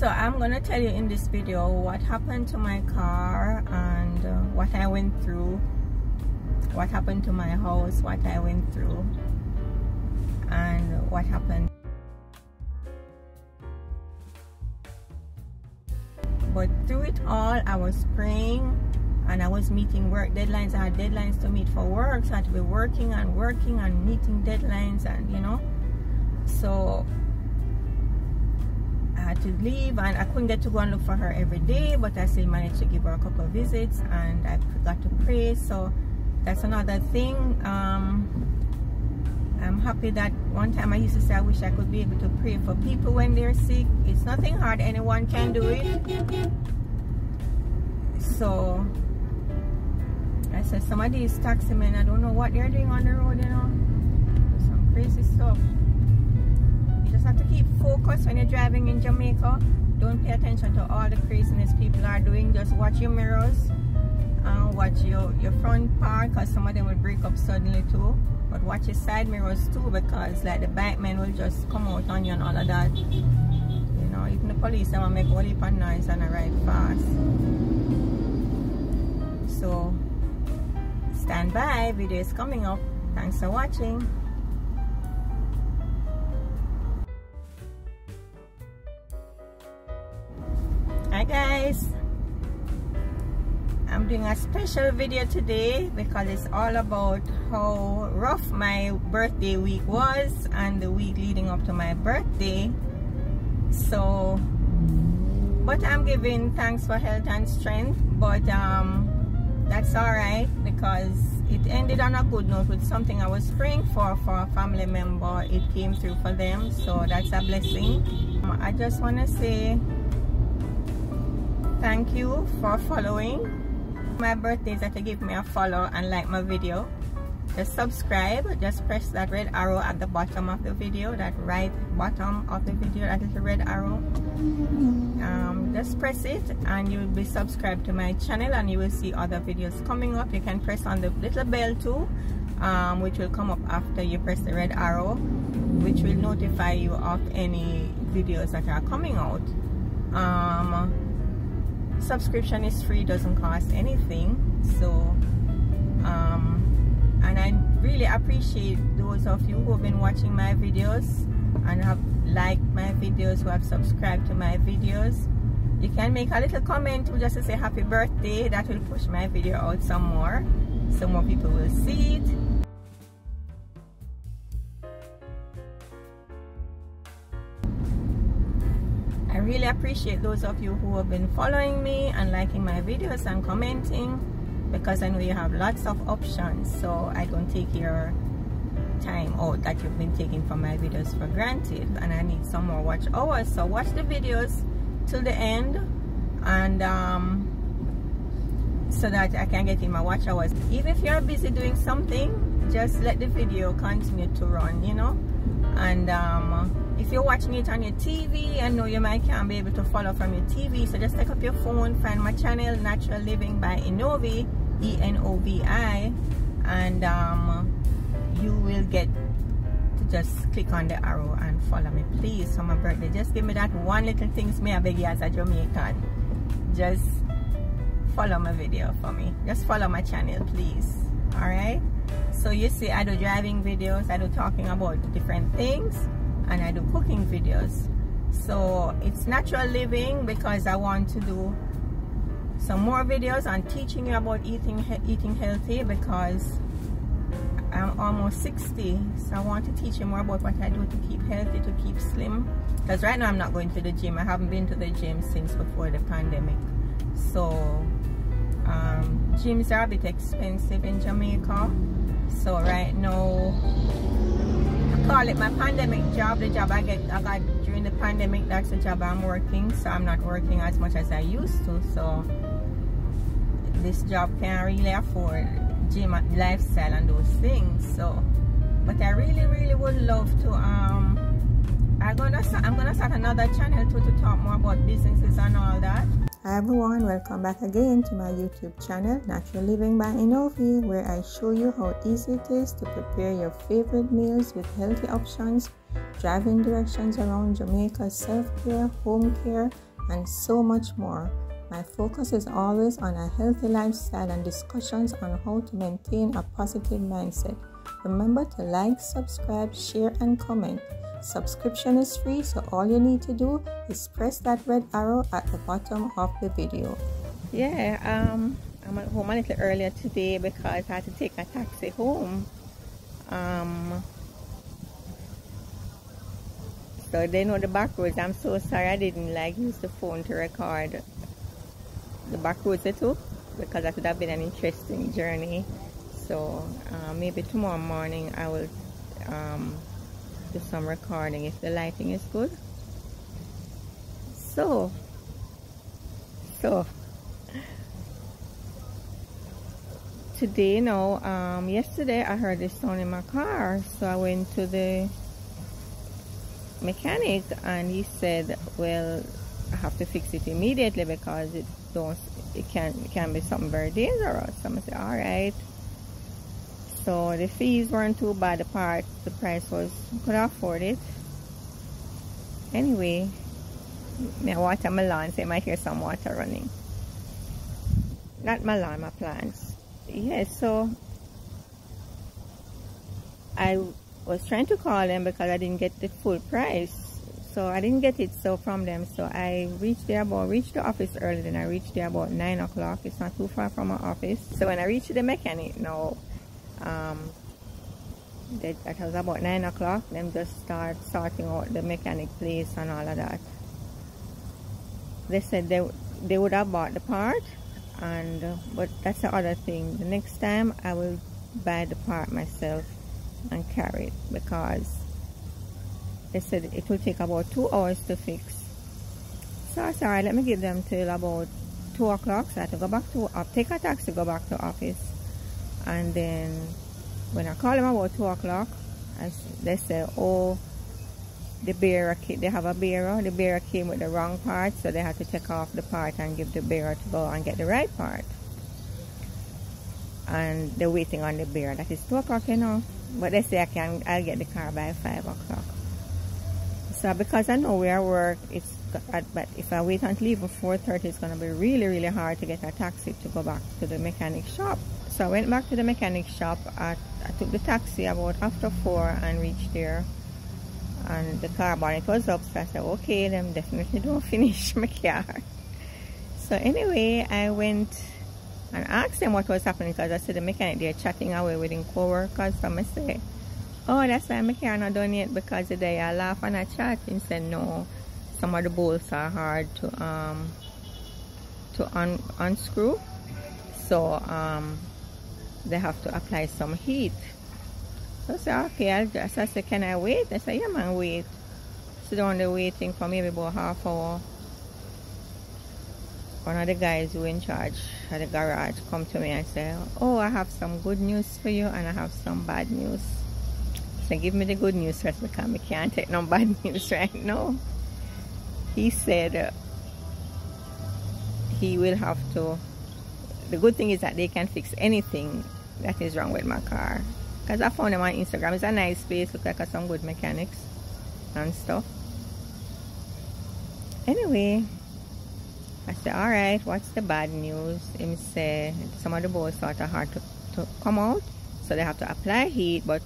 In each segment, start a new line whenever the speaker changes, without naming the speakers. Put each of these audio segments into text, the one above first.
So I'm gonna tell you in this video what happened to my car and what I went through, what happened to my house, what I went through, and what happened. But through it all, I was praying and I was meeting work deadlines. I had deadlines to meet for work, so I had to be working and meeting deadlines, and you know, so I had to leave and I couldn't get to go and look for her every day, but I still managed to give her a couple of visits and I got to pray. So that's another thing. I'm happy that one time I used to say I wish I could be able to pray for people when they're sick. It's nothing hard, anyone can do it. So I said some of these taxi men, I don't know what they're doing on the road, you know. Some crazy stuff. You just have to keep focused when you're driving in Jamaica. Don't pay attention to all the craziness people are doing. Just watch your mirrors and watch your front part, because some of them will break up suddenly too. But watch your side mirrors too, because like the bike men will just come out on you and all of that. You know, even the police will make a whole heap of noise and ride fast. So stand by, video is coming up. Thanks for watching. Hi guys, I'm doing a special video today because it's all about how rough my birthday week was and the week leading up to my birthday. So, but I'm giving thanks for health and strength, but that's alright because it ended on a good note with something I was praying for a family member. It came through for them, so that's a blessing. I just want to say thank you for following. My birthday is that you give me a follow and like my video. Just subscribe, just press that red arrow at the bottom of the video, that right bottom of the video, that little red arrow. Just press it and you will be subscribed to my channel and you will see other videos coming up. You can press on the little bell too, which will come up after you press the red arrow, which will notify you of any videos that are coming out. Subscription is free, doesn't cost anything. So and I really appreciate those of you who have been watching my videos and have liked my videos, who have subscribed to my videos. You can make a little comment to just to say happy birthday. That will push my video out some more, so more people will see it. I really appreciate those of you who have been following me and liking my videos and commenting, because I know you have lots of options, so I don't take your time out that you've been taking from my videos for granted, and I need some more watch hours. So watch the videos till the end, and so that I can get in my watch hours. Even if you're busy doing something, just let the video continue to run, you know. And if you're watching it on your TV, I know you might can't be able to follow from your TV, so just take up your phone, find my channel, Natural Living by Enovi, E-N-O-V-I, and you will get to just click on the arrow and follow me, please, for my birthday. Just give me that one little thing, may I beg you as a Jamaican. Just follow my video for me. Just follow my channel, please. Alright? So you see, I do driving videos, I do talking about different things, and I do cooking videos. So it's natural living because I want to do some more videos on teaching you about eating healthy, because I'm almost 60, so I want to teach you more about what I do to keep healthy, to keep slim. Because right now I'm not going to the gym. I haven't been to the gym since before the pandemic. So gyms are a bit expensive in Jamaica. So right now, I call it my pandemic job. The job I got during the pandemic, that's the job I'm working. So I'm not working as much as I used to. So this job can't really afford gym lifestyle and those things. So, but I really would love to. I'm gonna start another channel too, to talk more about businesses and all that. Hi everyone, welcome back again to my YouTube channel, Natural Living by Enovi, where I show you how easy it is to prepare your favorite meals with healthy options, driving directions around Jamaica, self-care, home care, and so much more. My focus is always on a healthy lifestyle and discussions on how to maintain a positive mindset. Remember to like, subscribe, share, and comment. Subscription is free, so all you need to do is press that red arrow at the bottom of the video. Yeah, I'm at home a little earlier today because I had to take a taxi home. So they know the back roads. I'm so sorry I didn't use the phone to record the back roads I took, because that would have been an interesting journey. So maybe tomorrow morning I will do some recording if the lighting is good. So today now, yesterday I heard this sound in my car, so I went to the mechanic and he said, well, I have to fix it immediately because it can be something very dangerous. So I said, all right. So the fees weren't too bad. The price was, could afford it. Anyway, I water my lawn, so you might hear some water running. Not my lawn, my plants. Yeah, so I was trying to call them because I didn't get the full price. So I didn't get it from them. So I reached the office early. Then I reached there about 9 o'clock. It's not too far from my office. So when I reached the mechanic now, it was about 9 o'clock. Them just start sorting out the mechanic place and all of that. They said they would have bought the part, but that's the other thing. The next time I will buy the part myself and carry it, because they said it will take about 2 hours to fix. So I said, alright, let me give them till about 2 o'clock. So I had to go back take a taxi, go back to office. And then when I called them about 2 o'clock, they said, oh, the bearer, they have a bearer. The bearer came with the wrong part, so they had to take off the part and give the bearer to go and get the right part. And they're waiting on the bearer. That is 2 o'clock, you know. But they say I'll get the car by 5 o'clock. So because I know where I work, but if I wait until even 4:30, it's going to be really, really hard to get a taxi to go back to the mechanic shop. So I went back to the mechanic shop. I took the taxi about after 4 and reached there. And the car bonnet was up, so I said, okay, them definitely don't finish my car. So anyway, I went and asked him what was happening, because I said the mechanic there chatting away with his co-workers. So I said, oh, that's why my car not done yet, because today I laugh and I chat. He said, no, some of the bolts are hard to unscrew. So they have to apply some heat. So I said, okay, I said, can I wait? I said, yeah, man, wait. So they're only waiting for maybe about half hour. One of the guys who in charge at the garage come to me and say, oh, I have some good news for you and I have some bad news. So give me the good news first, because we can't take no bad news right now. He said he will have to, the good thing is that they can fix anything that is wrong with my car. Because I found them on Instagram. It's a nice place, look like some good mechanics and stuff. Anyway, I said, alright, what's the bad news? Him say some of the bolts are hard to come out, so they have to apply heat, but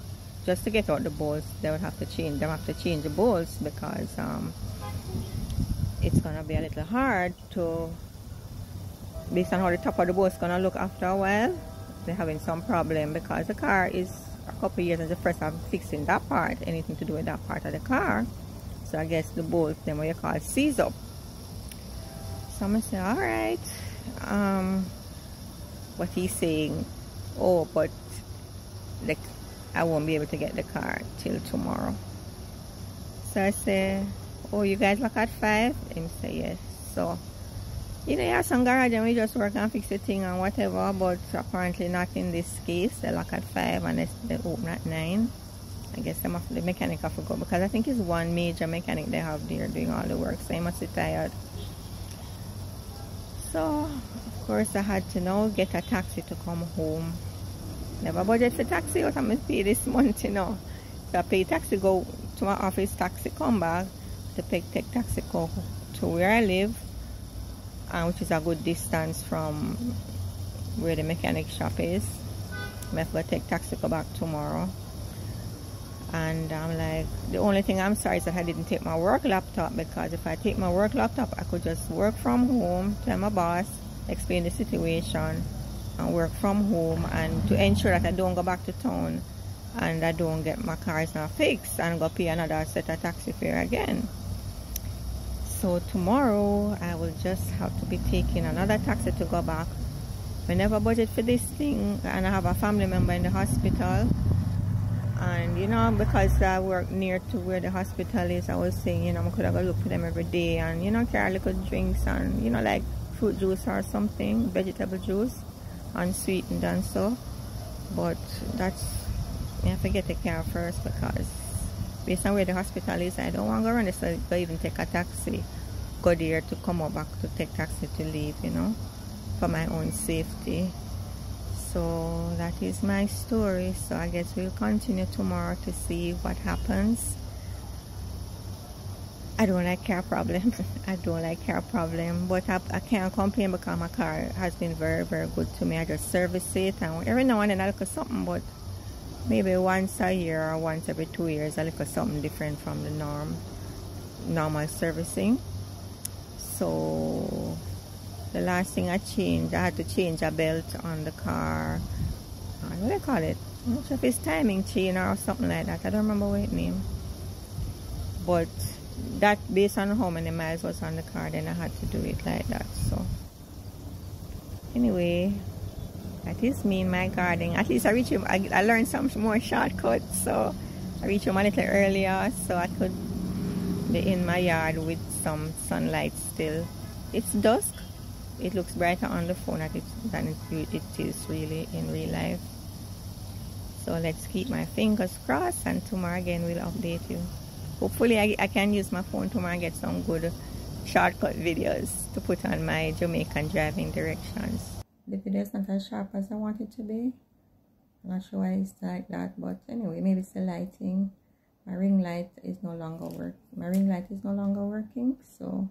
just to get out the bolts, they would have to change the bolts, because it's gonna be a little hard to, based on how the top of the bolts is gonna look after a while. They're having some problem because the car is a couple years as the first time fixing that part, anything to do with that part of the car. So I guess the bolts, then what you call seize up. So I'm gonna say, all right. What he's saying, oh, but I won't be able to get the car till tomorrow. So I say, oh, you guys lock at 5? Him say yes. So, you know, you have some garage and we just work and fix the thing and whatever, but apparently not in this case. They lock at 5 and they open at 9. I guess the mechanic have to go, because I think it's one major mechanic they have there doing all the work, so he must be tired. So, of course, I had to now get a taxi to come home. Never budget for taxi, what I'm going to pay this month, you know. So I pay taxi, go to my office, taxi come back, to take taxi go to where I live. which is a good distance from where the mechanic shop is. I have to take taxi to go back tomorrow. And I'm like, the only thing I'm sorry is that I didn't take my work laptop, because if I take my work laptop, I could just work from home, tell my boss, explain the situation, and work from home, and to ensure that I don't go back to town and I don't get my cars not fixed and go pay another set of taxi fare again. So tomorrow I will just have to be taking another taxi to go back. We never budget for this thing, and I have a family member in the hospital. And you know, because I work near to where the hospital is, I was saying, you know, I could have a look for them every day and, you know, carry little drinks and, you know, like fruit juice or something, vegetable juice, unsweetened and so. But that's, I have to get the car first, because based on where the hospital is, I don't want to go around, so I even take a taxi, go there to come up back to take taxi to leave, you know, for my own safety. So that is my story. So I guess we'll continue tomorrow to see what happens. I don't like car problem. I don't like car problem, but I can't complain because my car has been very, very good to me. I just service it, and every now and then I look at something, but maybe once a year or once every 2 years I look at something different from the normal servicing. So the last thing I changed, I had to change a belt on the car. What do they call it? I'm not sure if it's timing chain or something like that. I don't remember what it named. But that, based on how many miles was on the car, then I had to do it like that. So anyway, that is me in my garden. At least I reached home. I learned some more shortcuts. So I reached home a little earlier so I could be in my yard with some sunlight still. It's dusk. It looks brighter on the phone than it is really in real life. So let's keep my fingers crossed, and tomorrow again we'll update you. Hopefully I can use my phone tomorrow and get some good shortcut videos to put on my Jamaican driving directions. The video is not as sharp as I want it to be. I'm not sure why it's like that, but anyway, maybe it's the lighting. My ring light is no longer working. So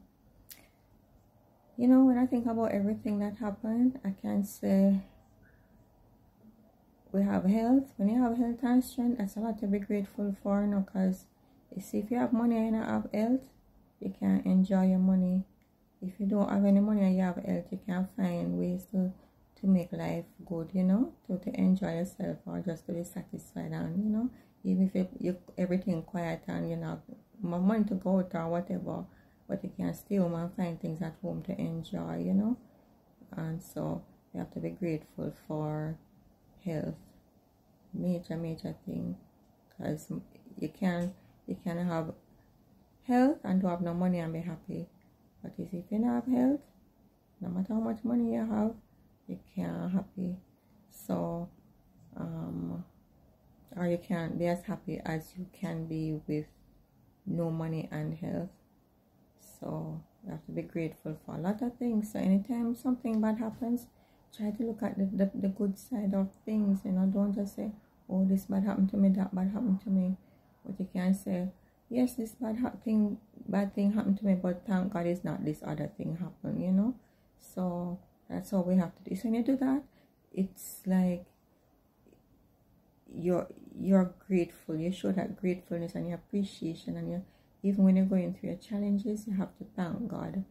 you know, when I think about everything that happened, I can say we have health. When you have health and strength, that's a lot to be grateful for, you know, because you see, if you have money and you don't have health, you can't enjoy your money. If you don't have any money and you have health, you can find ways to make life good, you know, to enjoy yourself, or just to be satisfied. And, you know, even if you everything quiet and you know, money to go out or whatever, but you can stay home and find things at home to enjoy, you know. And so you have to be grateful for health. Major thing. Because you can have health and don't have no money and be happy. But if you don't have health, no matter how much money you have, you can't be happy. So or you can't be as happy as you can be with no money and health. So you have to be grateful for a lot of things. So anytime something bad happens, try to look at the good side of things. You know, don't just say, oh, this bad happened to me, that bad happened to me. But you can say, yes, this bad thing happened to me, but thank God it's not this other thing happened, you know. So that's all we have to do. So when you do that, it's like you're grateful. You show that gratefulness and your appreciation, and even when you're going through your challenges, you have to thank God.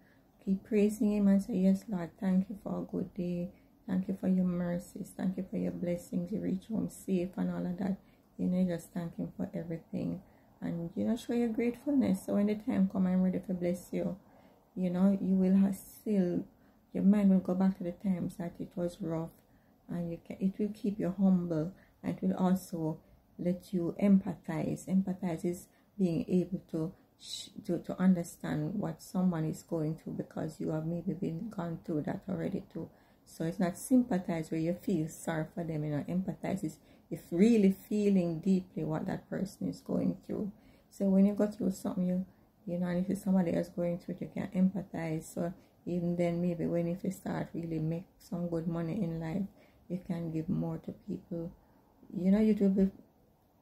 Keep praising Him and say, yes, Lord, thank you for a good day. Thank you for your mercies. Thank you for your blessings. You reach home safe and all of that. You know, you just thank Him for everything. And, you know, show your gratefulness. So when the time comes, I'm ready to bless you. You know, you will have still, your mind will go back to the times that it was rough. And it will keep you humble. And it will also let you empathize. Empathize is being able to understand what someone is going through, because you have maybe gone through that already too. So it's not sympathize where you feel sorry for them, you know. Empathize is if really feeling deeply what that person is going through. So when you go through something, you know, and if it's somebody else going through it, you can empathize. So even then, maybe when if you start really make some good money in life, you can give more to people. You know, it will be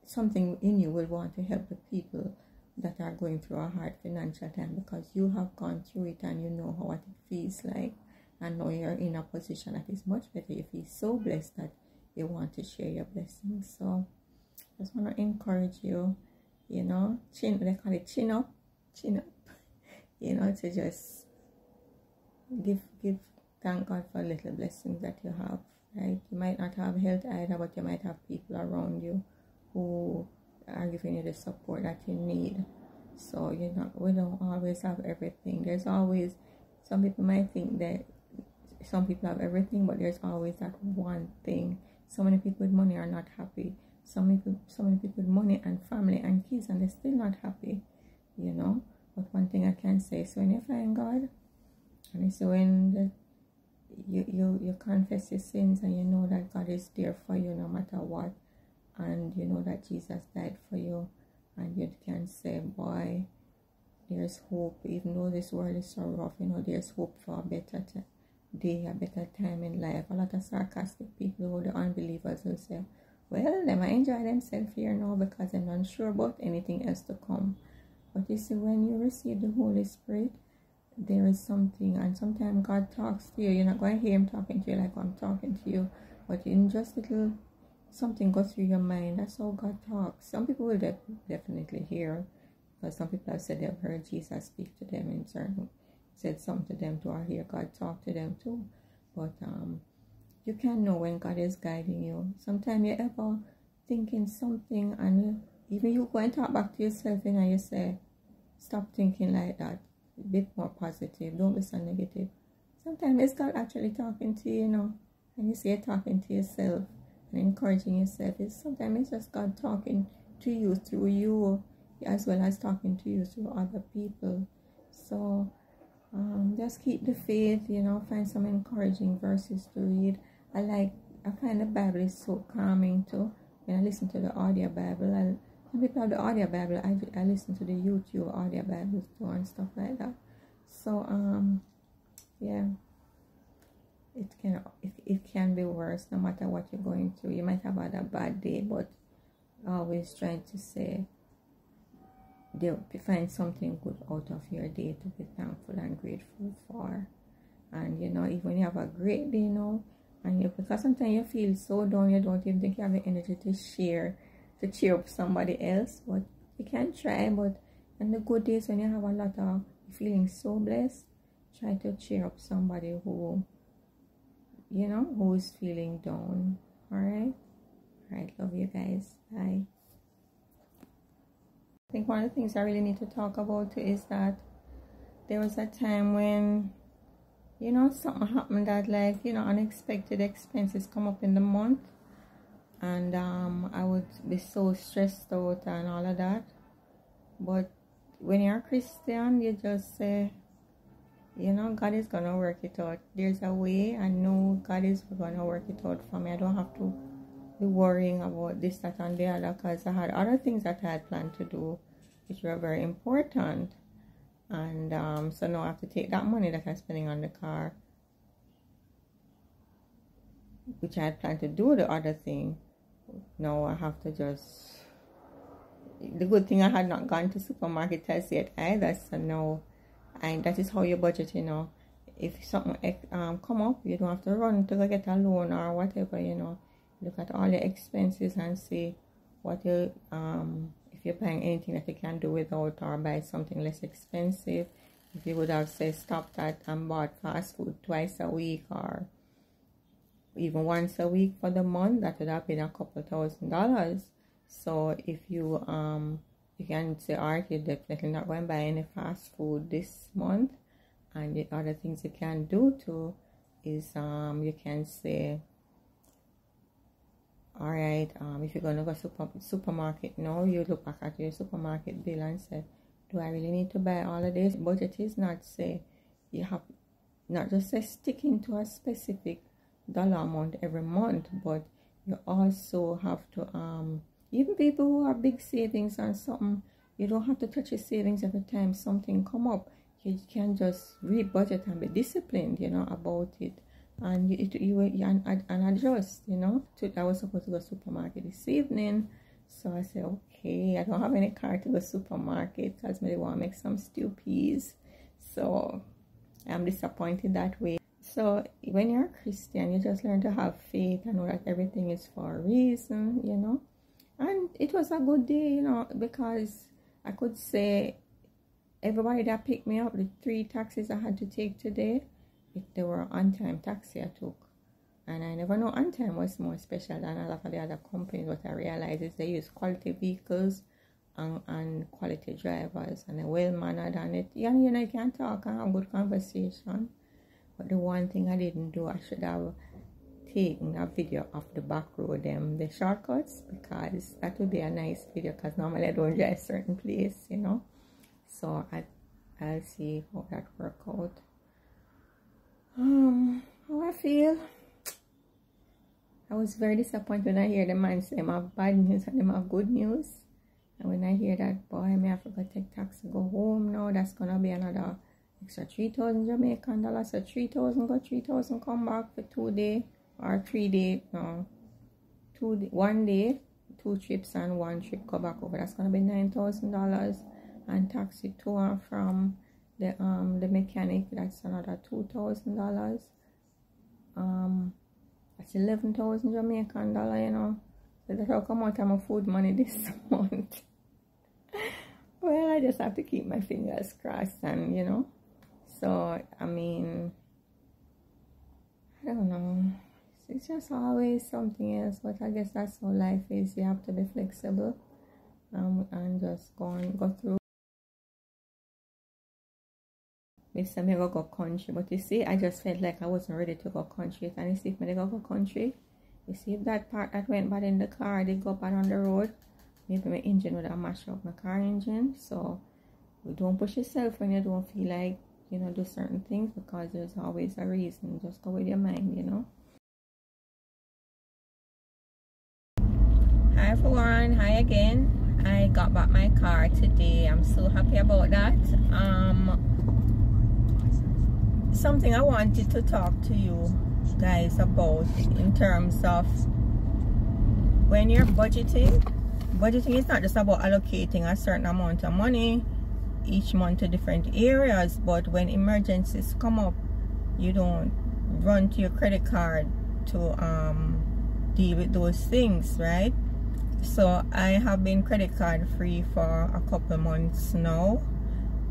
something in you will want to help the people that are going through a hard financial time, because you have gone through it and you know what it feels like, and now you're in a position that is much better. You feel so blessed that you want to share your blessings. So I just want to encourage you, you know, they call it chin up, you know, to just give thank God for little blessings that you have, right? You might not have health either, but you might have people around you who are giving you the support that you need. So, you know, we don't always have everything. There's always, some people might think that some people have everything, but there's always that one thing. So many people with money are not happy. So many people with money and family and kids, and they're still not happy, you know. But one thing I can say, so when you find God, and it's when you confess your sins and you know that God is there for you no matter what, and you know that Jesus died for you, and you can say, boy, there's hope. Even though this world is so rough, you know, there's hope for a better day, a better time in life. A lot of sarcastic people who the unbelievers will say, well, they might enjoy themselves here now because they're not sure about anything else to come. But you see, when you receive the Holy Spirit, there is something, and sometimes God talks to you. You're not going to hear him talking to you like I'm talking to you, but in just little something goes through your mind. That's how God talks. Some people will definitely hear, because some people have said they've heard Jesus speak to them in certain, said something to them too, or hear God talk to them too. But you can know when God is guiding you. Sometimes you're ever thinking something, and even you go and talk back to yourself, and you say, stop thinking like that. A bit more positive. Don't be so negative. Sometimes it's God actually talking to you, you know, and you see you're talking to yourself and encouraging yourself. Sometimes it's just God talking to you through you, as well as talking to you through other people. So just keep the faith, you know, find some encouraging verses to read. I find the Bible is so calming too. When I listen to the audio Bible, some people have the audio Bible, I listen to the YouTube audio Bibles too and stuff like that. So yeah, it can be worse no matter what you're going through. You might have had a bad day, but always trying to say, find something good out of your day to be thankful and grateful for. And you know, even when you have a great day, you know, and because sometimes you feel so down, you don't even think you have the energy to cheer up somebody else. But you can try. But in the good days, when you have a lot of feeling so blessed, try to cheer up somebody who, you know, who is feeling down. All right, love you guys. Bye. I think one of the things I really need to talk about too is that there was a time when, you know, something happened that, like, you know, unexpected expenses come up in the month, and I would be so stressed out and all of that. But when you're a Christian, you just say, you know, God is gonna work it out. There's a way. I know God is gonna work it out for me. I don't have to be worrying about this, that, and the other, because I had other things that I had planned to do which were very important. And so now I have to take that money that I'm spending on the car, which I had planned to do the other thing. Now I have to just, the good thing I had not gone to supermarket as yet either. So now, and that is how you budget, you know. If something come up, you don't have to run to go get a loan or whatever, you know. Look at all your expenses and see what you if you're buying anything that you can do without, or buy something less expensive. If you would have, say, stopped at and bought fast food twice a week or even once a week for the month, that would have been a couple $1,000. So if you you can say, all right, you're definitely not going to buy any fast food this month. And the other things you can do too is you can say, all right, if you're going to go supermarket now, you look back at your supermarket bill and say, do I really need to buy all of this? Budget is not, say, you have not just say sticking to a specific dollar amount every month, but you also have to even people who have big savings and something, you don't have to touch your savings every time something come up. You can just re-budget and be disciplined, you know, about it. And you adjust, you know. I was supposed to go to the supermarket this evening, So I said, okay, I don't have any car to the supermarket because I want to make some stew peas. So I'm disappointed that way. So when you're a Christian, you just learn to have faith and know that everything is for a reason, you know. And it was a good day, you know, because I could say everybody that picked me up, the 3 taxis I had to take today, they were on-time taxi I took. And I never know on-time was more special than a lot of the other companies. What I realized is they use quality vehicles and quality drivers, and they're well-mannered, and it, you know, you can talk and have good conversation. But the one thing I didn't do, I should have taken a video of the back road, the shortcuts, because that would be a nice video, because normally I don't drive certain place, you know. So I'll see how that work out. How I feel. I was very disappointed when I hear the man say I have bad news and I have good news. And when I hear that, boy, I have to take taxi go home now. That's gonna be another extra 3,000 Jamaican dollars. So 3,000 go, 3,000 come back for 2 days or 3 days. No, 1 day, 2 trips and 1 trip go back over. That's gonna be $9,000, and taxi to and from the mechanic. That's another $2,000. That's 11,000 Jamaican dollars, you know. So that's how come out of my food money this month. Well, I just have to keep my fingers crossed, and you know. So I mean, I don't know. It's just always something else, but I guess that's how life is. You have to be flexible and just go through. This time I go country, but you see, I just felt like I wasn't ready to go country. And you see, if I go country, you see, if that part that went bad in the car, they go bad on the road, maybe my engine would have mashed up my car engine. So you don't push yourself when you don't feel like, you know, do certain things, because there's always a reason. Just go with your mind, you know. Hi everyone, hi again. I got back my car today. I'm so happy about that. Something I wanted to talk to you guys about in terms of when you're budgeting is not just about allocating a certain amount of money each month to different areas, but when emergencies come up, you don't run to your credit card to deal with those things, right? So I have been credit card free for a couple months now.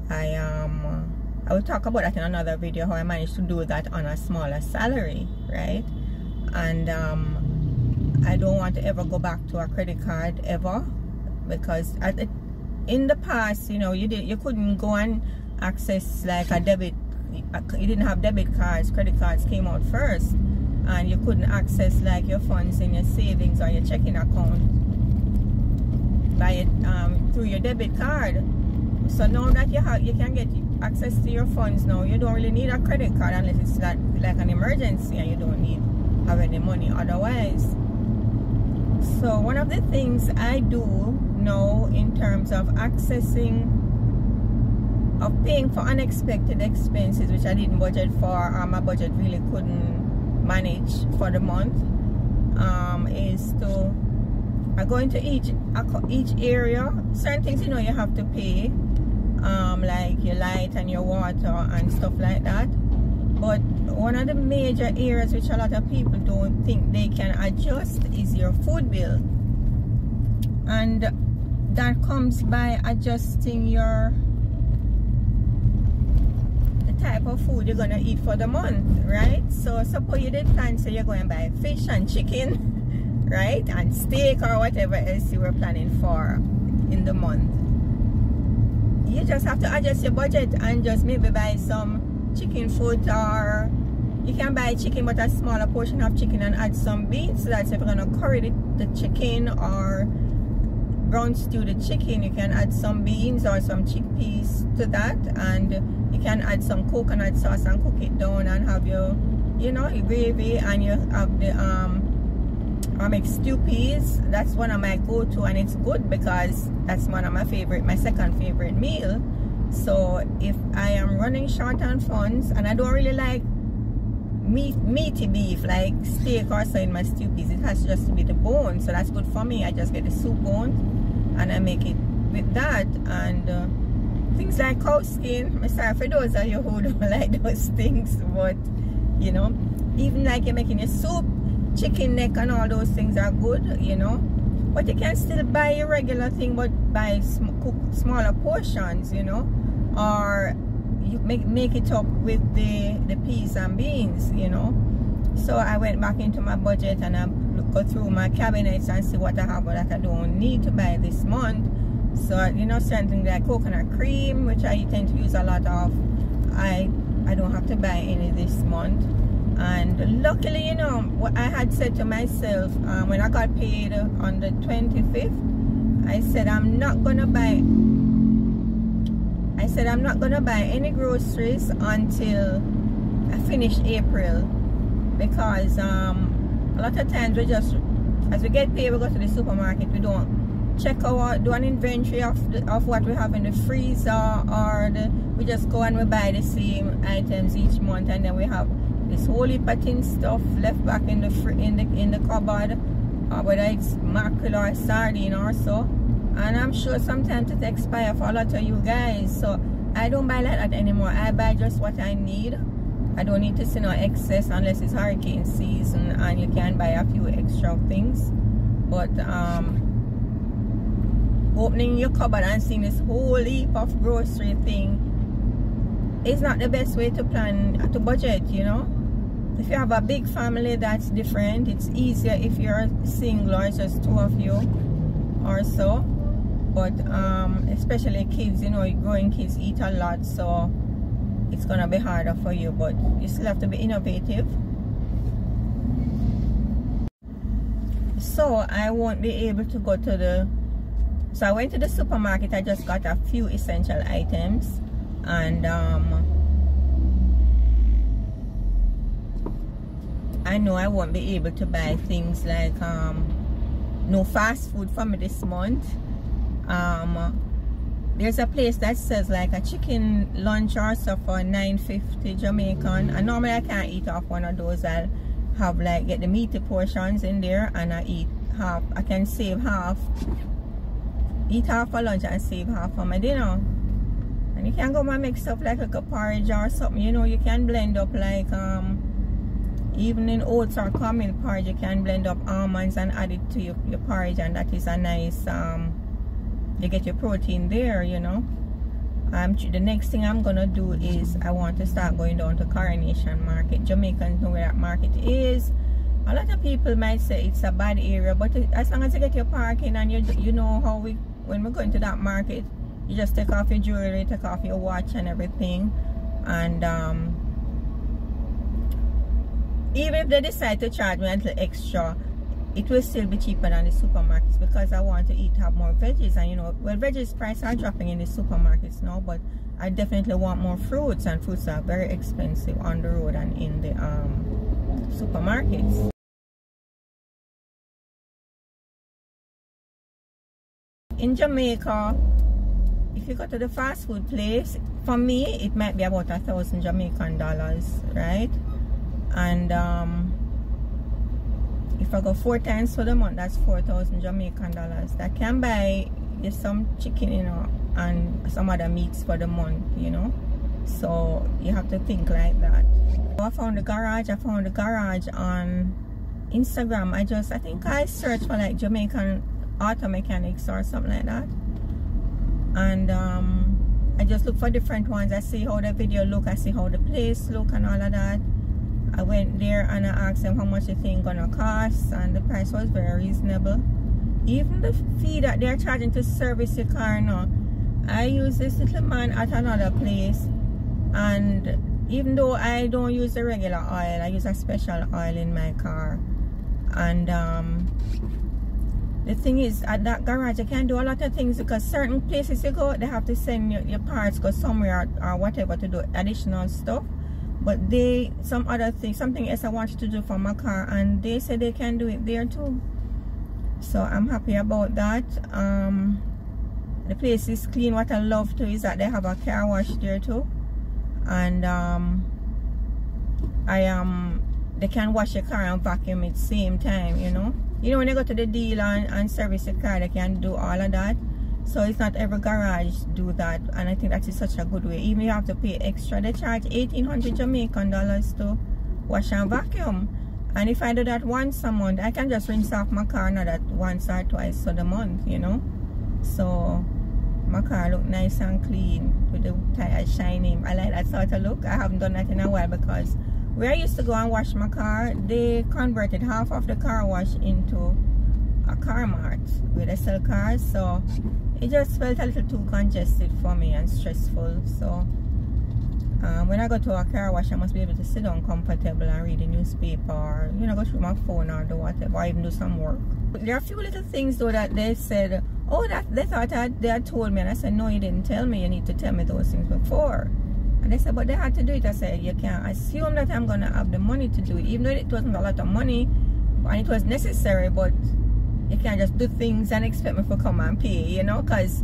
I will talk about that in another video, how I managed to do that on a smaller salary, right? And I don't want to ever go back to a credit card ever, because in the past, you know, you couldn't go and access like a debit. You didn't have debit cards. Credit cards came out first, and you couldn't access like your funds in your savings or your checking account by through your debit card. So now that you can get access to your funds now, you don't really need a credit card unless it's like an emergency and you don't have any money otherwise. So one of the things I do now in terms of paying for unexpected expenses, which I didn't budget for, or my budget really couldn't manage for the month, is to go into each area. Certain things, you know, you have to pay, like your light and your water and stuff like that. But one of the major areas which a lot of people don't think they can adjust is your food bill, and that comes by adjusting the type of food you're gonna eat for the month, right? So suppose you did plan, so you're going to buy fish and chicken, right, and steak or whatever else you were planning for in the month. You just have to adjust your budget and just maybe buy some chicken food, or you can buy chicken but a smaller portion of chicken and add some beans. So that's if you're going to curry the chicken or brown stew the chicken, you can add some beans or some chickpeas to that, and you can add some coconut sauce and cook it down and have your, you know, your gravy, and you have the I make stew peas. That's one of my go-to, and it's good because that's one of my second favorite meal. So if I am running short on funds and I don't really like meaty beef like steak or so in my stew piece. It has just to be the bone, so that's good for me. I just get the soup bone and I make it with that. And things like cow skin, I'm sorry for those of you who don't like those things, but you know, even like you're making a soup, chicken neck and all those things are good, you know. But you can still buy a regular thing, but buy cook smaller portions, you know, or you make it up with the peas and beans, you know. So I went back into my budget and I go through my cabinets and see what I have that I don't need to buy this month. So, you know, something like coconut cream, which I tend to use a lot of, I don't have to buy any this month. And luckily, you know, what I had said to myself when I got paid on the 25th, I said I'm not gonna buy any groceries until I finish April, because a lot of times we just, as we get paid, we go to the supermarket, we don't check do an inventory of what we have in the freezer, or we just go and we buy the same items each month, and then we have this whole heap of tin stuff left back in the cupboard, whether it's mackerel or sardine or so, and I'm sure sometimes it expires for a lot of you guys. So I don't buy like that anymore. I buy just what I need. I don't need to see no excess unless it's hurricane season and you can buy a few extra things. But opening your cupboard and seeing this whole heap of grocery thing is not the best way to plan, to budget, you know. If you have a big family, that's different. It's easier if you're single or just two of you or so. But especially kids, you know, growing kids eat a lot, so it's gonna be harder for you, but you still have to be innovative. So I won't be able to go to so I went to the supermarket. I just got a few essential items, and I know I won't be able to buy things like no fast food for me this month. There's a place that sells like a chicken lunch or so for $9.50 Jamaican, and normally I can't eat off one of those. I'll have like get the meaty portions in there, and I eat half. I can save half, eat half for lunch and save half for my dinner. And you can go and make stuff like a porridge or something, you know. You can blend up like even in oats or cornmeal porridge, you can blend up almonds and add it to your porridge, and that is a nice you get your protein there, you know. The next thing I'm gonna do is I want to start going down to Coronation Market. Jamaicans know where that market is. A lot of people might say it's a bad area, but as long as you get your parking and you know how when we go into that market, you just take off your jewelry, take off your watch and everything, and even if they decide to charge me a little extra, it will still be cheaper than the supermarkets, because I want to have more veggies. And you know, well, veggies prices are dropping in the supermarkets now, but I definitely want more fruits, and fruits are very expensive on the road and in the supermarkets. In Jamaica, if you go to the fast food place, for me it might be about 1,000 Jamaican dollars, right? And if I go 4 times for the month, that's 4,000 Jamaican dollars. That can buy you some chicken, you know, and some other meats for the month, you know. So you have to think like that. I found the garage. I found the garage on Instagram. I think I searched for like Jamaican auto mechanics or something like that, and I just look for different ones. I see how the video look, I see how the place look and all of that. I went there and I asked them how much the thing gonna cost, and the price was very reasonable. Even the fee that they're charging to service your car now, I use this little man at another place, and even though I don't use the regular oil, I use a special oil in my car. And the thing is, at that garage you can do a lot of things, because certain places you go, they have to send your parts go somewhere or whatever to do additional stuff. But some other thing, something else I wanted to do for my car, and they said they can do it there too. So I'm happy about that. The place is clean. What I love too is that they have a car wash there too. And they can wash your car and vacuum at the same time, you know. You know, when you go to the dealer and service your car, they can do all of that. So it's not every garage do that, and I think that is such a good way. Even if you have to pay extra, they charge 1,800 Jamaican dollars to wash and vacuum. And if I do that once a month, I can just rinse off my car not that once or twice for the month, you know. So my car look nice and clean with the tires shining. I like that sort of look. I haven't done that in a while because where I used to go and wash my car, they converted half of the car wash into a car mart where they sell cars. So it just felt a little too congested for me and stressful. So when I go to a car wash, I must be able to sit down comfortable and read the newspaper, or, you know, go through my phone or do whatever, or even do some work. There are a few little things though that they said, oh, that they thought they had told me, and I said, no, you didn't tell me. You need to tell me those things before. And they said, but they had to do it. I said, you can't assume that I'm gonna have the money to do it, even though it wasn't a lot of money and it was necessary. But you can't just do things and expect me to come and pay, you know, because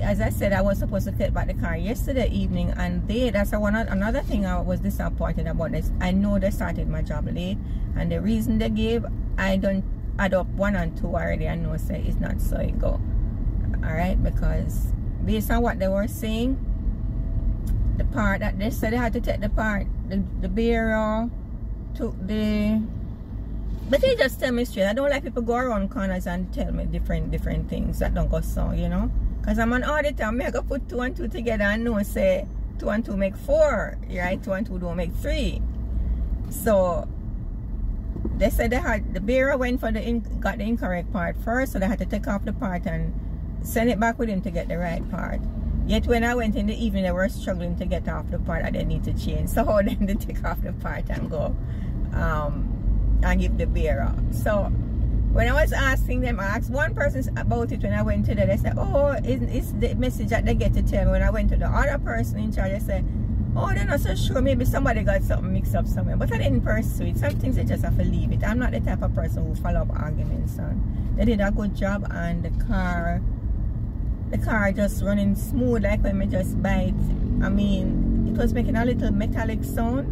as I said, I was supposed to get back the car yesterday evening, and that's another thing I was disappointed about. This, I know they started my job late, and the reason they gave, I don't add up 1 and 2 already. I know say it's not so it go. Alright, because based on what they were saying, the part that they said they had to take the part, the bureau took the, but they just tell me straight. I don't like people go around corners and tell me different things that don't go so, you know. Because I'm an auditor, I go put 2 and 2 together and know say 2 and 2 make 4, right? 2 and 2 don't make 3. So they said they had, the bureau went for got the incorrect part first, so they had to take off the part and send it back with him to get the right part. Yet when I went in the evening, they were struggling to get off the part that they need to change. So then they take off the part and go and give the bureau. So when I was asking them, I asked one person about it when I went to them. They said, oh, it's the message that they get to tell me. When I went to the other person in charge, they said, oh, they're not so sure. Maybe somebody got something mixed up somewhere. But I didn't pursue it. Some things they just have to leave it. I'm not the type of person who follow up arguments. They did a good job, and the car just running smooth like when we just buy it. I mean, it was making a little metallic sound,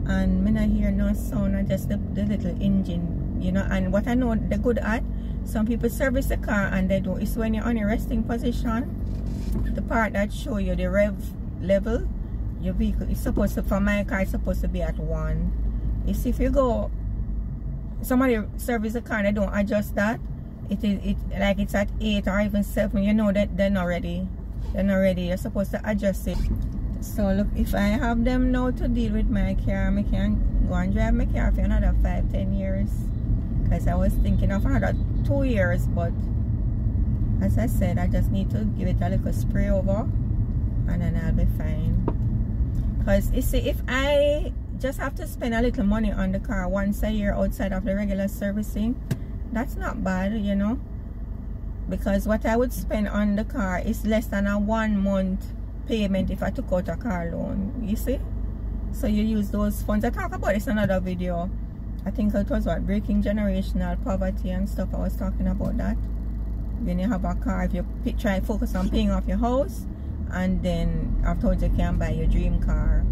and me not hear no sound, and just the little engine, you know. And what I know they're good at, some people service the car and they do, it's when you're on a resting position, the part that show you the rev level, your vehicle is supposed to, for my car, it's supposed to be at 1. You see, if you go, somebody service the car and they don't adjust that, it like it's at 8 or even 7, you know that they're not ready. You're supposed to adjust it. So look, if I have them now to deal with my car, I can go and drive my car for another 5-10 years. Because I was thinking of another 2 years, but as I said, I just need to give it a little spray over and then I'll be fine. Because you see, if I just have to spend a little money on the car once a year outside of the regular servicing, that's not bad, you know. Because what I would spend on the car is less than a 1 month payment if I took out a car loan, you see. So you use those funds. I talk about this in another video. I think it was what, breaking generational poverty and stuff. I was talking about that. When you have a car, if you try to focus on paying off your house, and then afterwards you can buy your dream car,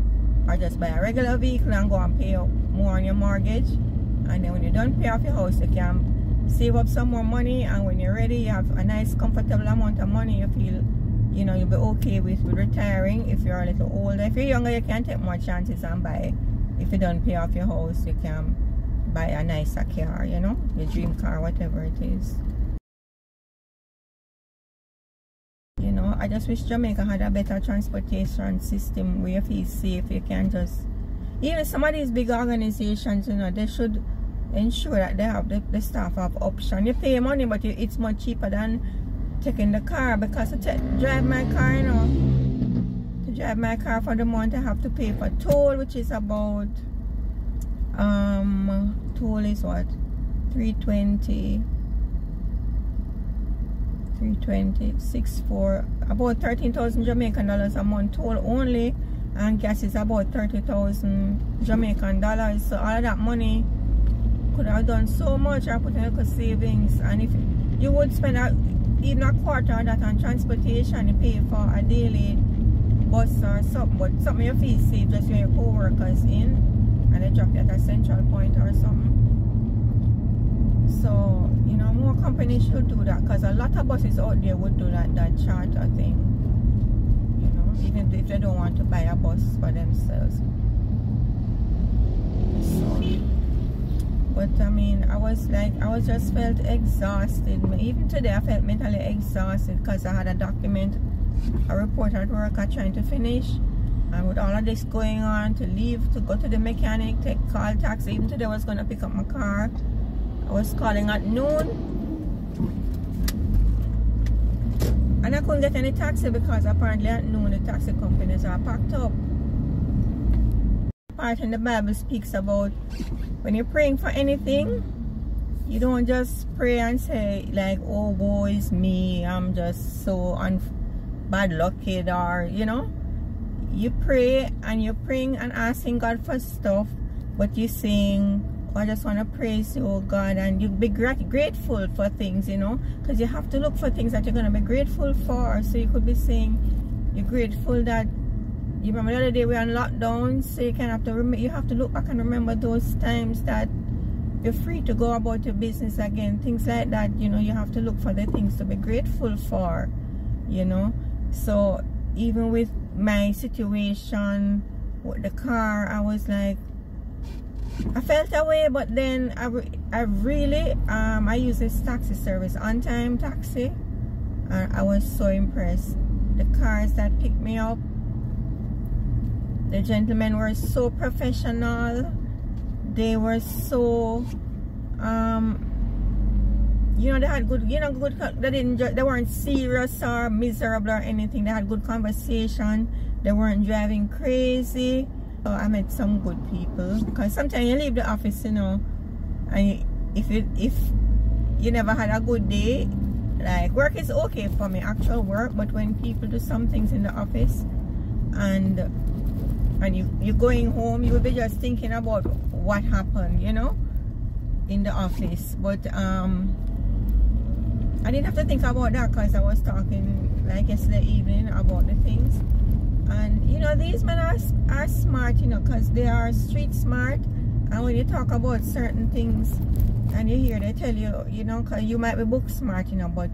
or just buy a regular vehicle and go and pay more on your mortgage, and then when you're done pay off your house, you can save up some more money, and when you're ready, you have a nice comfortable amount of money. You feel, you know, you'll be okay with retiring. If you're a little older, if you're younger, you can take more chances and buy. If you don't pay off your house, you can buy a nicer car, you know, your dream car, whatever it is. You know, I just wish Jamaica had a better transportation system where you feel safe. You can just, even some of these big organizations, you know, they should ensure that they have the staff have option. You pay money, but it's much cheaper than taking the car, because to drive my car, you know, to drive my car for the month, I have to pay for toll, which is about toll is what, 64, about 13,000 Jamaican dollars a month toll only, and gas is about 30,000 Jamaican dollars. So all of that money could have done so much or put in little savings. And if you would spend even a quarter of that on transportation, you pay for a daily bus or something, but something you feel safe just when your co-workers in. and they drop you at a central point or something. So, you know, more companies should do that, because a lot of buses out there would do that charter thing, you know, even if they don't want to buy a bus for themselves. So, but I mean, I just felt exhausted. Even today I felt mentally exhausted, because I had a report at work I'm trying to finish, and with all of this going on, to leave, to go to the mechanic, call taxi. Even today I was going to pick up my car. I was calling at noon, and I couldn't get any taxi, because apparently at noon the taxi companies are packed up. Part in the Bible speaks about when you're praying for anything, you don't just pray and say like, oh woe is me, I'm just so bad lucked, or you know, you pray and you're praying and asking God for stuff, but you're saying, oh, I just want to praise you, oh God, and you be grateful for things, you know, because you have to look for things that you're going to be grateful for. So you could be saying you're grateful that, you remember the other day we were on lockdown, so you have to look back and remember those times that you're free to go about your business again, things like that. You know, you have to look for the things to be grateful for, you know. So even with my situation with the car, I was like, I felt away, but then I really I use this taxi service, On Time Taxi, and I was so impressed. The cars that picked me up, the gentlemen were so professional. They were so you know, they had good, you know, they weren't serious or miserable or anything. They had good conversation. They weren't driving crazy. So I met some good people, because sometimes you leave the office, you know, and if you never had a good day, like, work is okay for me, actual work, but when people do some things in the office and you're going home, you will be just thinking about what happened, you know, in the office. But I didn't have to think about that, because I was talking like yesterday evening about the things. And you know, these men are smart, you know, because they are street smart. And when you talk about certain things and you hear, they tell you, you know, because you might be book smart, you know, but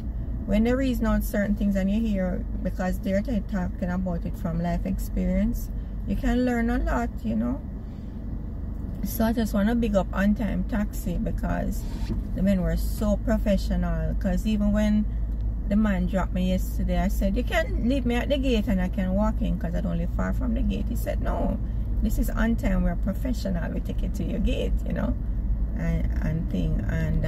when they reason out certain things and you hear, because they're talking about it from life experience, you can learn a lot, you know. So I just want to big up On Time Taxi, because the men were so professional. Because even when the man dropped me yesterday, I said, you can leave me at the gate and I can walk in, because I don't live far from the gate. He said, no, this is On Time, we're professional, we take it to your gate, you know, and thing. And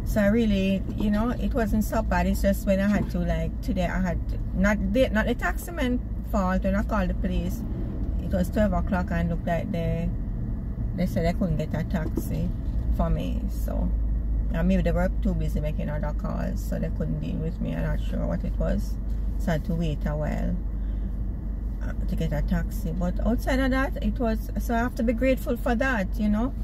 so I really, you know, it wasn't so bad. It's just when I had to, like today, I had not the taximan fault. When I called the police, it was 12 o'clock and looked like they said they couldn't get a taxi for me. So maybe they were too busy making other calls, so they couldn't deal with me. I'm not sure what it was, so I had to wait a while to get a taxi. But outside of that, it was, so I have to be grateful for that, you know,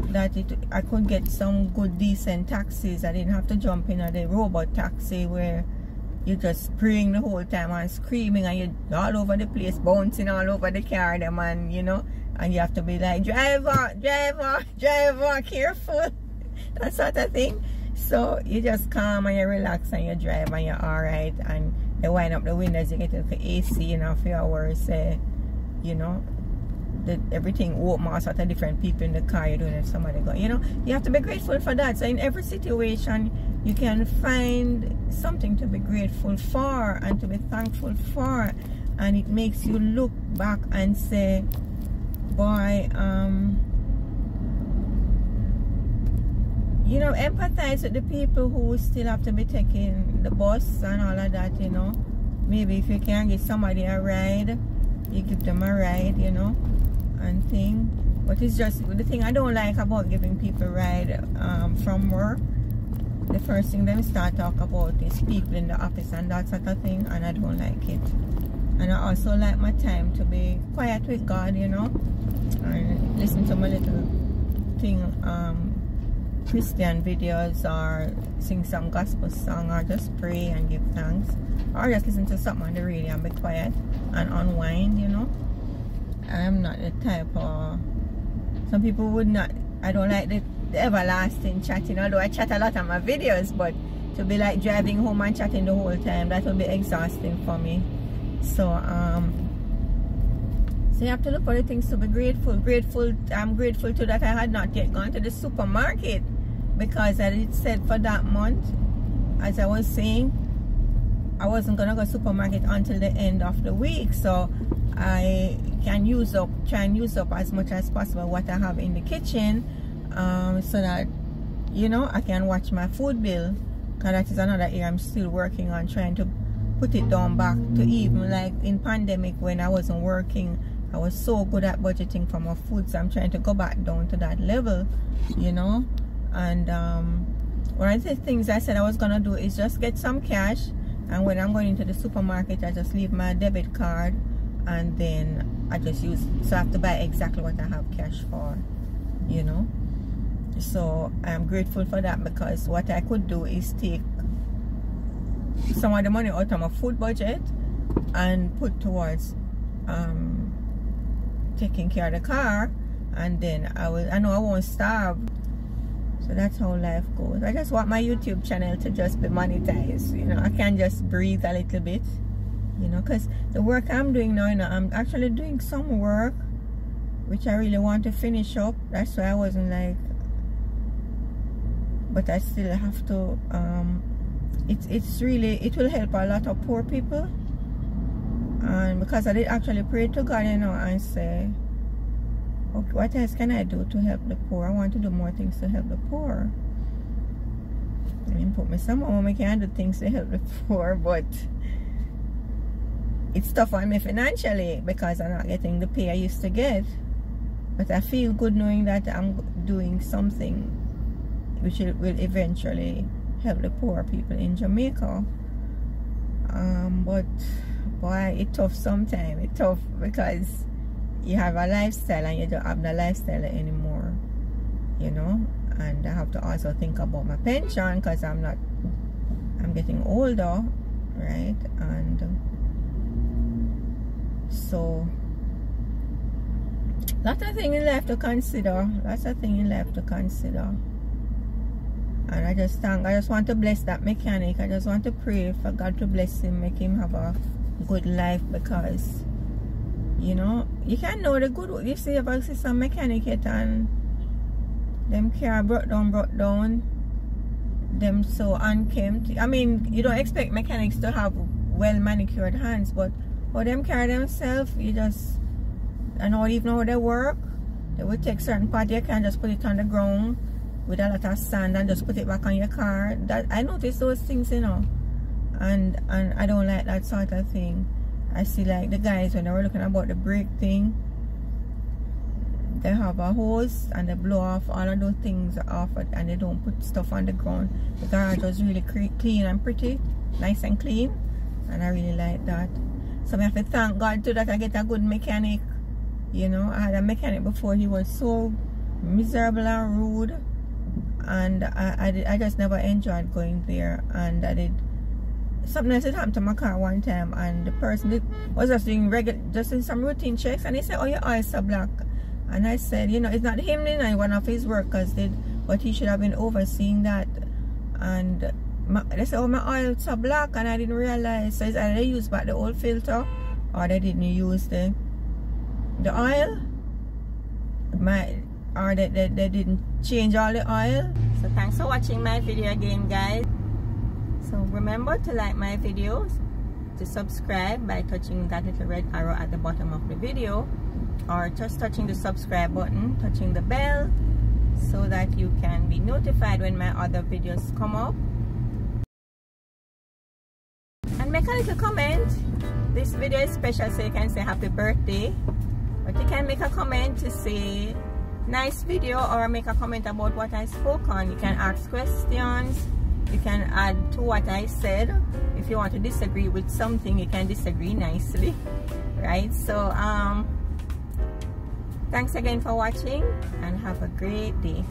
that I could get some good decent taxis. I didn't have to jump in the robot taxi where you're just praying the whole time and screaming and you're all over the place, bouncing all over the car, them, and you know, and you have to be like, driver, careful, that sort of thing. So you just calm and you relax and you drive and you're alright, and they wind up the windows, you get the AC, you know, for hours, you know, everything open, all sort of different people in the car, you're doing it, somebody go, you know, you have to be grateful for that. So in every situation you can find something to be grateful for and to be thankful for, and it makes you look back and say, boy, you know, empathize with the people who still have to be taking the bus and all of that, you know. Maybe if you can give somebody a ride, you give them a ride, you know, and thing. But it's just the thing I don't like about giving people a ride from work. The first thing they start talk about is people in the office and that sort of thing, and I don't like it. And I also like my time to be quiet with God, you know, and listen to my little thing, Christian videos, or sing some gospel song, or just pray and give thanks, or just listen to something on the radio and be quiet and unwind, you know. I'm not the type of, some people would not, I don't like the everlasting chatting, although I chat a lot on my videos, but to be like driving home and chatting the whole time, that would be exhausting for me. So so you have to look for the things to be grateful. I'm grateful to that I had not yet gone to the supermarket, because I did said for that month, as I was saying, I wasn't gonna go supermarket until the end of the week, so I can try and use up as much as possible what I have in the kitchen, so that, you know, I can watch my food bill, because that is another area I'm still working on, trying to put it down back to even like in pandemic when I wasn't working. I was so good at budgeting for my food, so I'm trying to go back down to that level, you know. And one of the things I said I was gonna do is just get some cash, and when I'm going into the supermarket, I just leave my debit card, and then I just use, so I have to buy exactly what I have cash for, you know. So I'm grateful for that, because what I could do is take some of the money out of my food budget and put towards taking care of the car, and then I know I won't starve. So that's how life goes. I just want my YouTube channel to just be monetized, you know. I can just breathe a little bit, you know, because the work I'm doing now, you know, I'm actually doing some work which I really want to finish up. That's why I wasn't like, but I still have to, it's really, it will help a lot of poor people. And because I did actually pray to God, you know, and say, okay, what else can I do to help the poor? I want to do more things to help the poor. I mean, put me somewhere where I can do things to help the poor, but it's tough on me financially because I'm not getting the pay I used to get. But I feel good knowing that I'm doing something which will eventually help the poor people in Jamaica. But boy, it's tough sometimes. It's tough because you have a lifestyle and you don't have the lifestyle anymore, you know. And I have to also think about my pension because I'm getting older, right? And so lots of things in life to consider. And I just want to bless that mechanic. I just want to pray for God to bless him, make him have a good life, because, you know, you can know the good. You see, if I see some mechanic yet and them car brought down, them so unkempt. I mean, you don't expect mechanics to have well manicured hands, but for them car themselves, you just, I don't even know how they work. They would take certain part, you can just put it on the ground with a lot of sand and just put it back on your car. That I notice those things, you know, and I don't like that sort of thing. I see like the guys when they were looking about the brake thing, they have a hose and they blow off all of those things off it, and they don't put stuff on the ground. The garage was really clean and pretty, nice and clean, and I really like that. So I have to thank God too that I get a good mechanic. You know, I had a mechanic before, he was so miserable and rude, and I just never enjoyed going there. And I did something else that happened to my car one time, and the person was just doing just in some routine checks, and he said, "Oh, your eyes are black." And I said, you know, it's not him, you know, one of his workers did, but he should have been overseeing that. And they said, "Oh, my oils are black," and I didn't realize. So it's either they used back the old filter or they didn't use the oil, or they didn't change all the oil. So thanks for watching my video again, guys. So remember to like my videos, to subscribe by touching that little red arrow at the bottom of the video, or just touching the subscribe button, touching the bell, so that you can be notified when my other videos come up. And make a little comment. This video is special, so you can say happy birthday, but you can make a comment to say nice video, or make a comment about what I spoke on. You can ask questions, you can add to what I said. If you want to disagree with something, you can disagree nicely, right? So thanks again for watching, and have a great day.